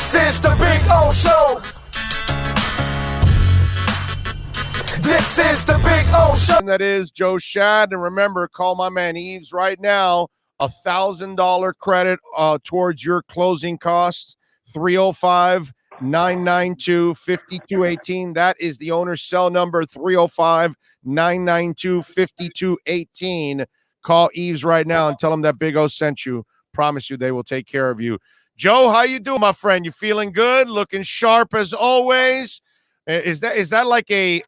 This is the Big O Show. This is the Big O Show. And that is Joe Schad. And remember, call my man Eves right now. $1,000 credit towards your closing costs. 305-992-5218. That is the owner's cell number, 305-992-5218. Call Eves right now and tell them that Big O sent you. Promise you they will take care of you. Joe, how you doing, my friend? You feeling good? Looking sharp as always? Is that like a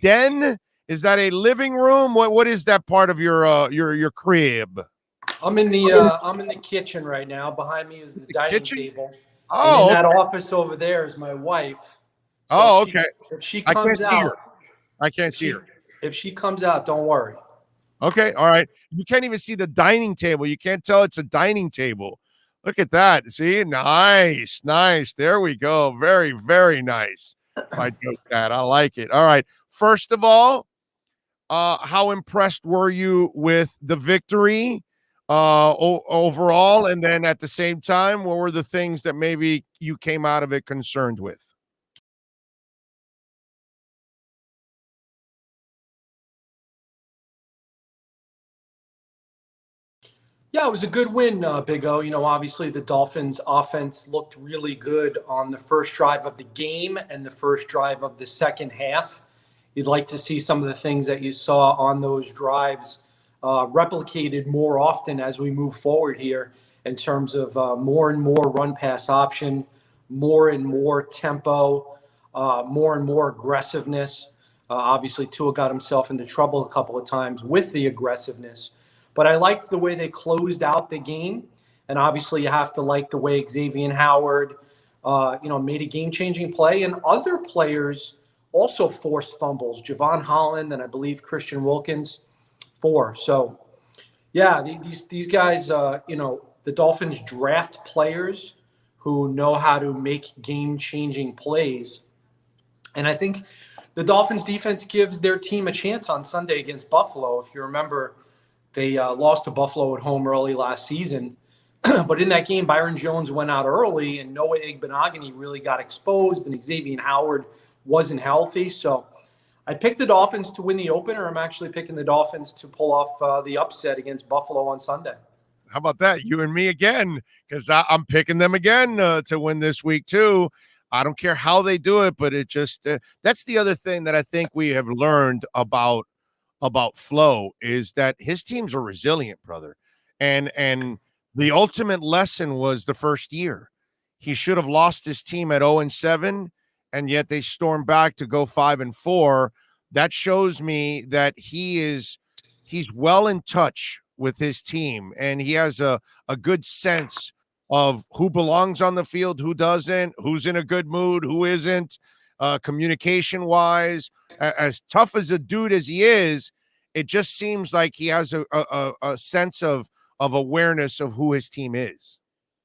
den? Is that a living room? What is that part of your crib? I'm in the kitchen right now. Behind me is the dining table. Oh, and in that office over there is my wife. So okay. If she comes out, I can't see her. If she comes out, don't worry. Okay, all right. You can't even see the dining table. You can't tell it's a dining table. Look at that. See? Nice. There we go. Very, very nice. I do that. I like it. All right. First of all, how impressed were you with the victory overall? And then at the same time, what were the things that maybe you came out of it concerned with? Yeah, it was a good win, Big O. Obviously the Dolphins offense looked really good on the first drive of the game and the first drive of the second half. You'd like to see some of the things that you saw on those drives replicated more often as we move forward here in terms of more and more run-pass option, more and more tempo, more and more aggressiveness. Obviously, Tua got himself into trouble a couple of times with the aggressiveness. But I liked the way they closed out the game. And obviously, you have to like the way Xavier Howard, made a game-changing play. And other players also forced fumbles. Javon Holland and I believe Christian Wilkins, 4. So, yeah, these guys, the Dolphins draft players who know how to make game-changing plays. And I think the Dolphins defense gives their team a chance on Sunday against Buffalo. If you remember, they lost to Buffalo at home early last season. But in that game, Byron Jones went out early, and Noah Igbenogany really got exposed, and Xavier Howard wasn't healthy. So I picked the Dolphins to win the opener. I'm actually picking the Dolphins to pull off the upset against Buffalo on Sunday. How about that? You and me again, because I'm picking them again to win this week too. I don't care how they do it, but it just that's the other thing that I think we have learned about Flo is that his teams are resilient, brother. And the ultimate lesson was the first year. He should have lost his team at 0-7, and yet they stormed back to go 5-4. That shows me that he's well in touch with his team, and he has a good sense of who belongs on the field, who doesn't, who's in a good mood, who isn't, communication-wise. As tough as a dude as he is, it just seems like he has a sense of awareness of who his team is.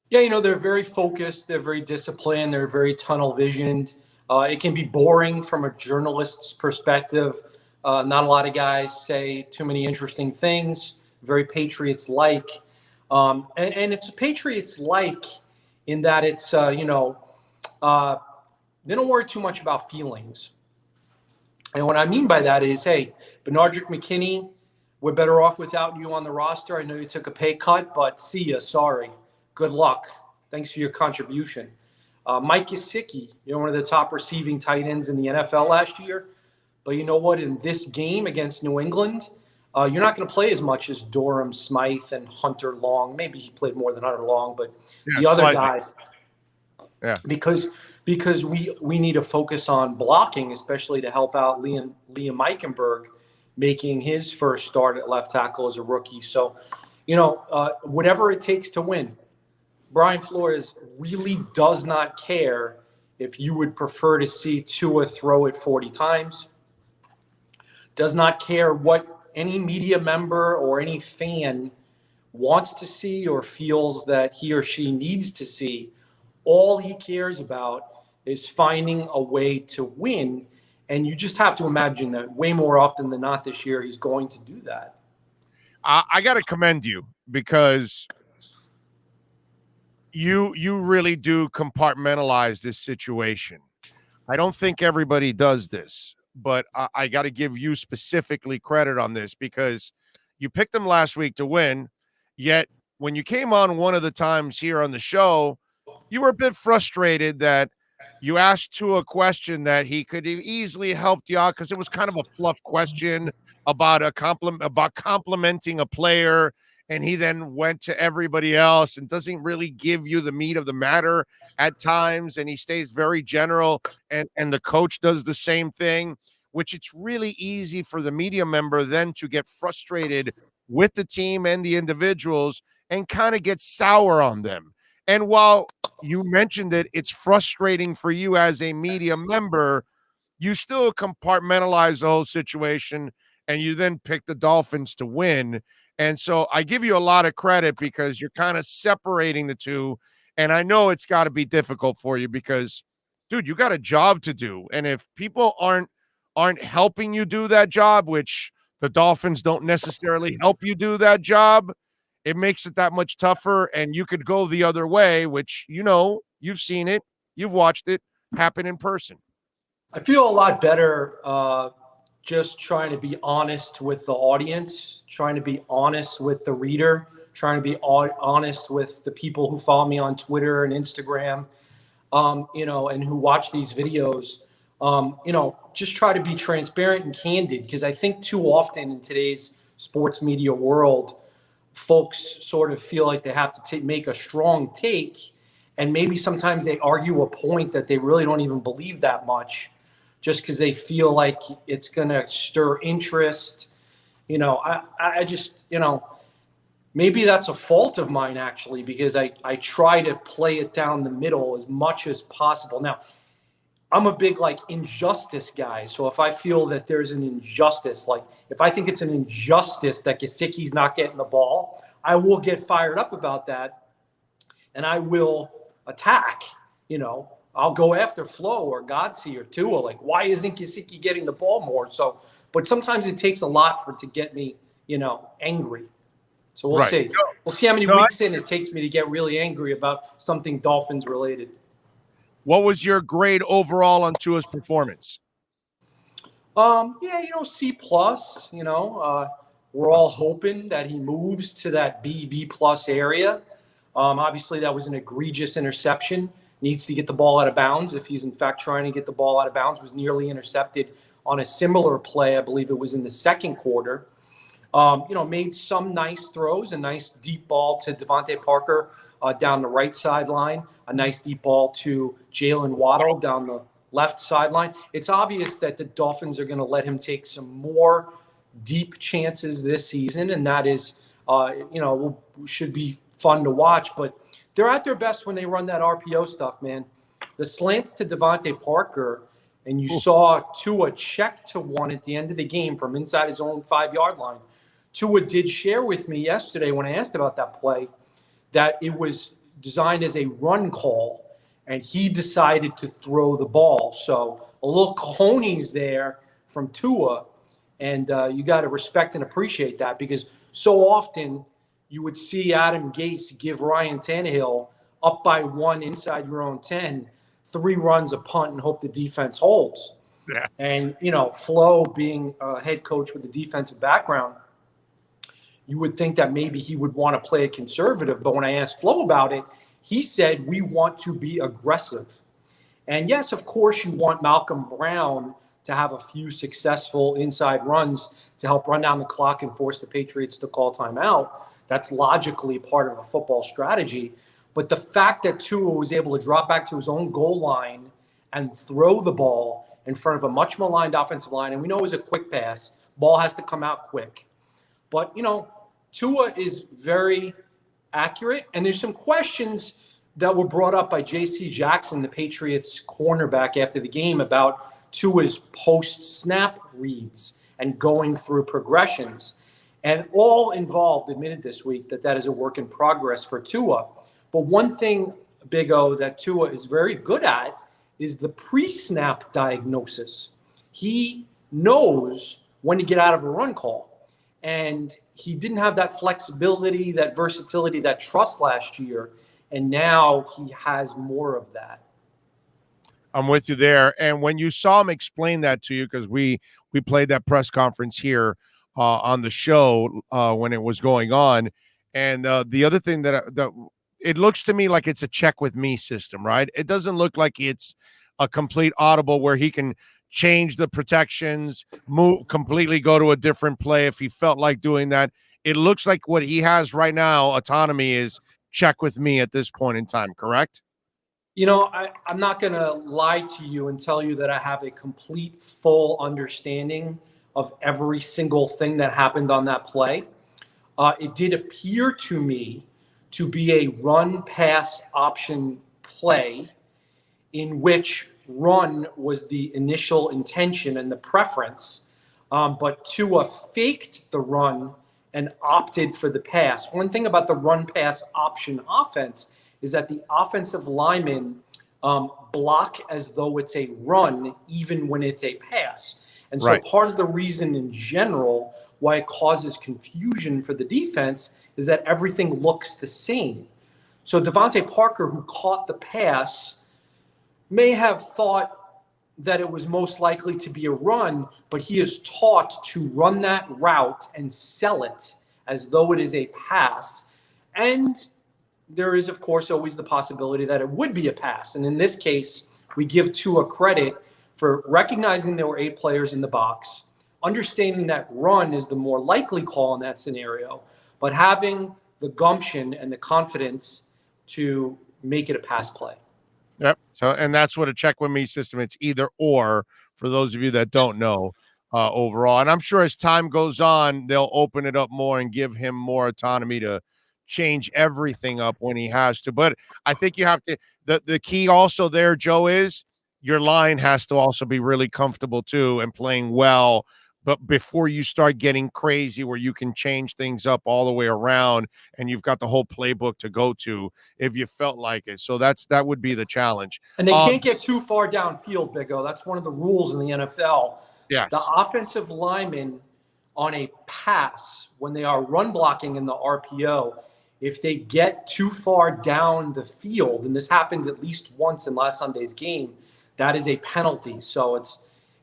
Yeah, they're very focused. They're very disciplined. They're very tunnel visioned. It can be boring from a journalist's perspective. Not a lot of guys say too many interesting things. Very Patriots-like. And it's Patriots-like in that it's, they don't worry too much about feelings. And what I mean by that is, hey, Benardrick McKinney, we're better off without you on the roster. I know you took a pay cut, but see ya. Sorry. Good luck. Thanks for your contribution. Mike Gesicki, one of the top receiving tight ends in the NFL last year. But you know what? In this game against New England, you're not going to play as much as Durham Smythe and Hunter Long. Maybe he played more than Hunter Long, but the other guys. Yeah. Because we need to focus on blocking, especially to help out Liam Eichenberg making his first start at left tackle as a rookie. So, whatever it takes to win. Brian Flores really does not care if you would prefer to see Tua throw it 40 times. Does not care what any media member or any fan wants to see or feels that he or she needs to see. All he cares about is finding a way to win. And you just have to imagine that way more often than not this year, he's going to do that. I got to commend you because You really do compartmentalize this situation. I don't think everybody does this, but I got to give you specifically credit on this because you picked them last week to win. Yet when you came on one of the times here on the show, you were a bit frustrated that you asked to a question that he could have easily helped you out because it was kind of a fluff question about about complimenting a player, and he then went to everybody else and doesn't really give you the meat of the matter at times, and he stays very general, and the coach does the same thing, which it's really easy for the media member then to get frustrated with the team and the individuals and kind of get sour on them. And while you mentioned that it's frustrating for you as a media member, you still compartmentalize the whole situation and you then pick the Dolphins to win. And so I give you a lot of credit because you're kind of separating the two. And I know it's got to be difficult for you because, dude, you got a job to do. And if people aren't helping you do that job, which the Dolphins don't necessarily help you do that job, it makes it that much tougher. And you could go the other way, which, you've seen it, you've watched it happen in person. I feel a lot better just trying to be honest with the audience, trying to be honest with the reader, trying to be honest with the people who follow me on Twitter and Instagram, and who watch these videos. Just try to be transparent and candid, because I think too often in today's sports media world, folks sort of feel like they have to make a strong take, and maybe sometimes they argue a point that they really don't even believe that much, just because they feel like it's going to stir interest. I just, maybe that's a fault of mine, actually, because I try to play it down the middle as much as possible. Now, I'm a big injustice guy. So if I feel that there's an injustice, if I think it's an injustice that Gesicki's not getting the ball, I will get fired up about that, and I will attack. I'll go after Flo or Godsey or Tua. Why isn't Gesicki getting the ball more? So, but sometimes it takes a lot to get me, angry. So we'll see. We'll see how many weeks in it takes me to get really angry about something Dolphins related. What was your grade overall on Tua's performance? C plus. We're all hoping that he moves to that B plus area. Obviously, that was an egregious interception. Needs to get the ball out of bounds. If he's in fact trying to get the ball out of bounds, was nearly intercepted on a similar play. I believe it was in the second quarter. Made some nice throws, a nice deep ball to Devontae Parker down the right sideline, a nice deep ball to Jalen Waddle down the left sideline. It's obvious that the Dolphins are going to let him take some more deep chances this season, and that is, should be fun to watch. But they're at their best when they run that RPO stuff, man. The slants to Devontae Parker, and you saw Tua check to one at the end of the game from inside his own 5-yard line. Tua did share with me yesterday when I asked about that play that it was designed as a run call, and he decided to throw the ball. So a little cojones there from Tua, and you got to respect and appreciate that, because so often you would see Adam Gase give Ryan Tannehill up by 1 inside your own 10, 3 runs, a punt, and hope the defense holds. Yeah. And, Flo being a head coach with a defensive background, you would think that maybe he would want to play it conservative. But when I asked Flo about it, he said, we want to be aggressive. And yes, of course, you want Malcolm Brown to have a few successful inside runs to help run down the clock and force the Patriots to call timeout. That's logically part of a football strategy. But the fact that Tua was able to drop back to his own goal line and throw the ball in front of a much maligned offensive line, and we know it was a quick pass, ball has to come out quick. But, Tua is very accurate, and there's some questions that were brought up by J.C. Jackson, the Patriots cornerback, after the game about Tua's post-snap reads and going through progressions. And all involved admitted this week that is a work in progress for Tua. But one thing, Big O, that Tua is very good at is the pre-snap diagnosis. He knows when to get out of a run call. And he didn't have that flexibility, that versatility, that trust last year And now he has more of that. I'm with you there. And when you saw him explain that to you, because we played that press conference here on the show when it was going on, and the other thing that it looks to me like it's a check with me system, right? It doesn't look like it's a complete audible where he can change the protections, move completely, go to a different play if he felt like doing that. It looks like what he has right now, autonomy, is check with me at this point in time, correct? I'm not going to lie to you and tell you that I have a complete, full understanding of every single thing that happened on that play. It did appear to me to be a run-pass option play in which run was the initial intention and the preference, but Tua faked the run and opted for the pass. One thing about the run-pass option offense is that the offensive linemen block as though it's a run, even when it's a pass. And so part of the reason in general why it causes confusion for the defense is that everything looks the same. So Devontae Parker, who caught the pass, may have thought that it was most likely to be a run, but he is taught to run that route and sell it as though it is a pass. And there is, of course, always the possibility that it would be a pass. And in this case, we give Tua credit for recognizing there were 8 players in the box, understanding that run is the more likely call in that scenario, but having the gumption and the confidence to make it a pass play. Yep. So, and that's what a check with me system, it's either or for those of you that don't know overall. And I'm sure as time goes on, they'll open it up more and give him more autonomy to change everything up when he has to. But I think you have to, the key also there, Joe, is your line has to also be really comfortable too and playing well. But before you start getting crazy where you can change things up all the way around and you've got the whole playbook to go to if you felt like it. So that would be the challenge. And they can't get too far downfield, Big O. That's one of the rules in the NFL. Yes. The offensive linemen on a pass, when they are run blocking in the RPO, if they get too far down the field, and this happened at least once in last Sunday's game, that is a penalty. So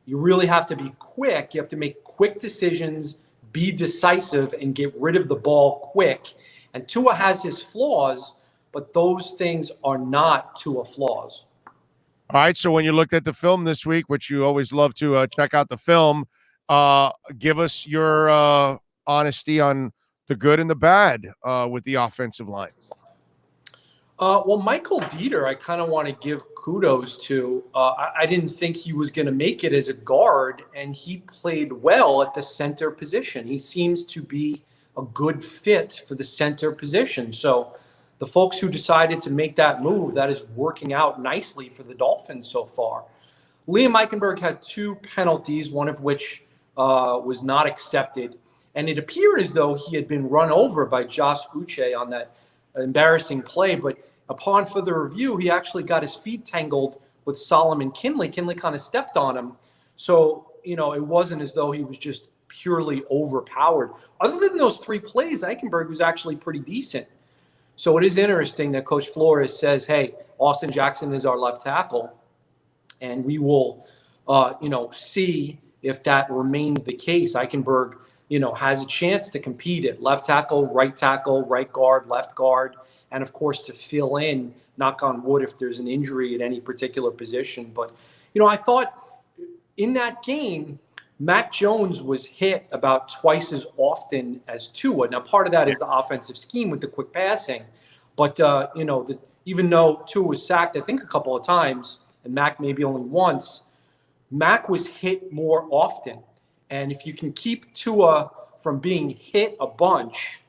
you really have to be quick. You have to make quick decisions, be decisive, and get rid of the ball quick. And Tua has his flaws, but those things are not Tua flaws. All right, so when you looked at the film this week, which you always love to check out the film, give us your honesty on the good and the bad with the offensive line. Well, Michael Dieter, I kind of want to give kudos to. I didn't think he was going to make it as a guard, and he played well at the center position. He seems to be a good fit for the center position. So the folks who decided to make that move, that is working out nicely for the Dolphins so far. Liam Eichenberg had 2 penalties, one of which was not accepted. And it appeared as though he had been run over by Josh Uche on that embarrassing play. But upon further review, he actually got his feet tangled with Solomon Kinley. Kinley kind of stepped on him. So, it wasn't as though he was just purely overpowered. Other than those 3 plays, Eichenberg was actually pretty decent. So it is interesting that Coach Flores says, hey, Austin Jackson is our left tackle. And we will, see if that remains the case. Eichenberg, has a chance to compete at left tackle, right guard, left guard, and of course to fill in, knock on wood, if there's an injury at any particular position. But, I thought in that game, Mac Jones was hit about twice as often as Tua. Now, part of that is the offensive scheme with the quick passing. But, even though Tua was sacked, I think, a couple of times, and Mac maybe only once, Mac was hit more often. And if you can keep Tua from being hit a bunch,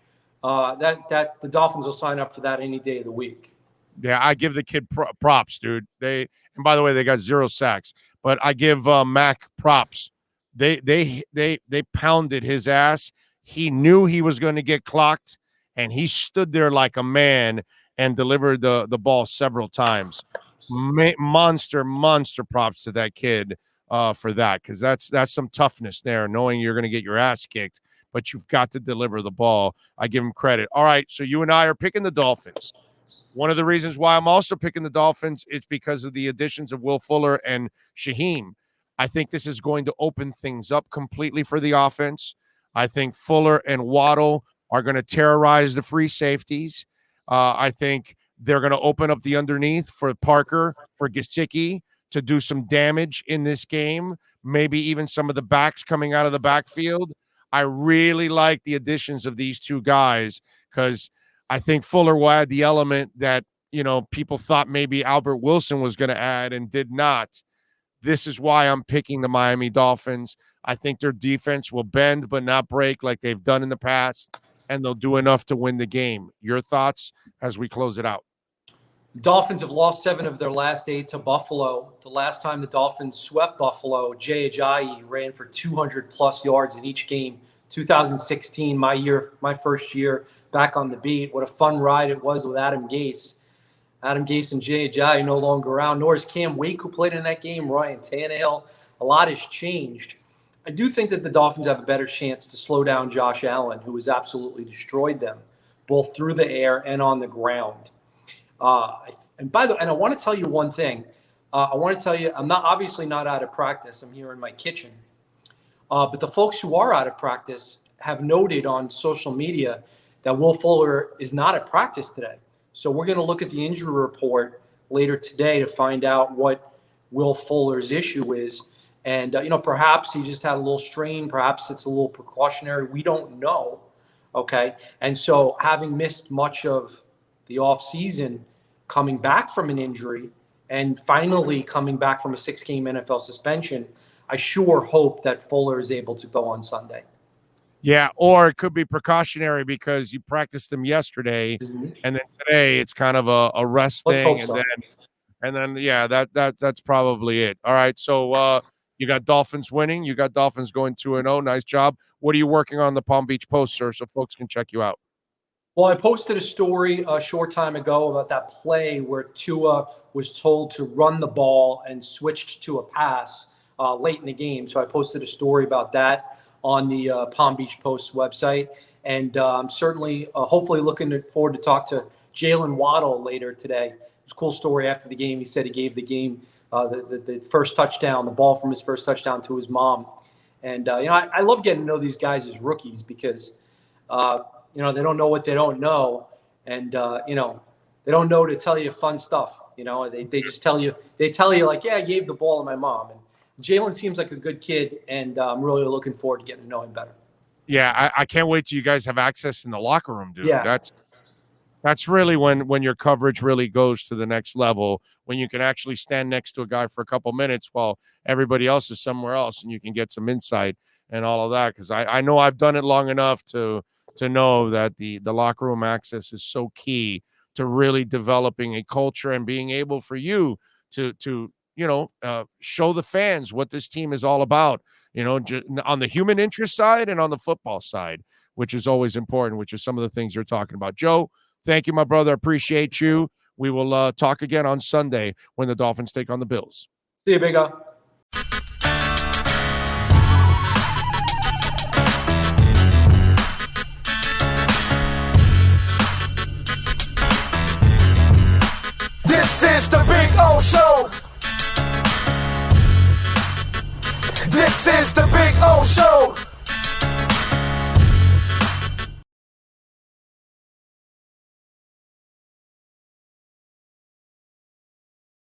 that the Dolphins will sign up for that any day of the week. Yeah, I give the kid props, dude. And by the way, they got 0 sacks, but I give Mac props. They pounded his ass. He knew he was going to get clocked, and he stood there like a man and delivered the ball several times. Monster props to that kid. For that, because that's some toughness there, knowing you're going to get your ass kicked, but you've got to deliver the ball. I give him credit. All right, so you and I are picking the Dolphins. One of the reasons why I'm also picking the Dolphins is because of the additions of Will Fuller and Shaheem. I think this is going to open things up completely for the offense. I think Fuller and Waddle are going to terrorize the free safeties. I think they're going to open up the underneath for Parker, for Gesicki to do some damage in this game, maybe even some of the backs coming out of the backfield. I really like the additions of these two guys because I think Fuller will add the element that, people thought maybe Albert Wilson was going to add and did not. This is why I'm picking the Miami Dolphins. I think their defense will bend but not break like they've done in the past, and they'll do enough to win the game. Your thoughts as we close it out? Dolphins have lost 7 of their last 8 to Buffalo. The last time the Dolphins swept Buffalo, Jay Ajayi ran for 200-plus yards in each game. 2016, my first year back on the beat. What a fun ride it was with Adam Gase. Adam Gase and Jay Ajayi no longer around, nor is Cam Wake, who played in that game, Ryan Tannehill. A lot has changed. I do think that the Dolphins have a better chance to slow down Josh Allen, who has absolutely destroyed them, both through the air and on the ground. And I want to tell you one thing. I want to tell you, I'm obviously not out of practice. I'm here in my kitchen. But the folks who are out of practice have noted on social media that Will Fuller is not at practice today. So we're going to look at the injury report later today to find out what Will Fuller's issue is. And, perhaps he just had a little strain. Perhaps it's a little precautionary. We don't know. Okay. And so having missed much of the offseason, coming back from an injury and finally coming back from a 6-game NFL suspension, I sure hope that Fuller is able to go on Sunday. Yeah, or it could be precautionary because you practiced them yesterday, and then today it's kind of a rest thing, and then that's probably it. All right, so you got Dolphins winning, you got Dolphins going 2-0. Nice job. What are you working on the Palm Beach Post, sir, so folks can check you out? Well, I posted a story a short time ago about that play where Tua was told to run the ball and switched to a pass late in the game. So I posted a story about that on the Palm Beach Post website. And I'm certainly, hopefully looking forward to talk to Jalen Waddle later today. It was a cool story after the game. He said he gave the game the first touchdown, the ball from his first touchdown to his mom. And, I love getting to know these guys as rookies because, they don't know what they don't know. And, they don't know to tell you fun stuff. They just tell you like, yeah, I gave the ball to my mom. And Jalen seems like a good kid, and I'm really looking forward to getting to know him better. Yeah, I can't wait till you guys have access in the locker room, dude. Yeah. That's really when your coverage really goes to the next level, when you can actually stand next to a guy for a couple minutes while everybody else is somewhere else, and you can get some insight and all of that. Because I know I've done it long enough to know that the locker room access is so key to really developing a culture and being able for you to show the fans what this team is all about, on the human interest side and on the football side, which is always important, which is some of the things you're talking about. Joe, thank you, my brother. Appreciate you. We will talk again on Sunday when the Dolphins take on the Bills. See you, Big O. This is the Big O Show. This is the Big O Show.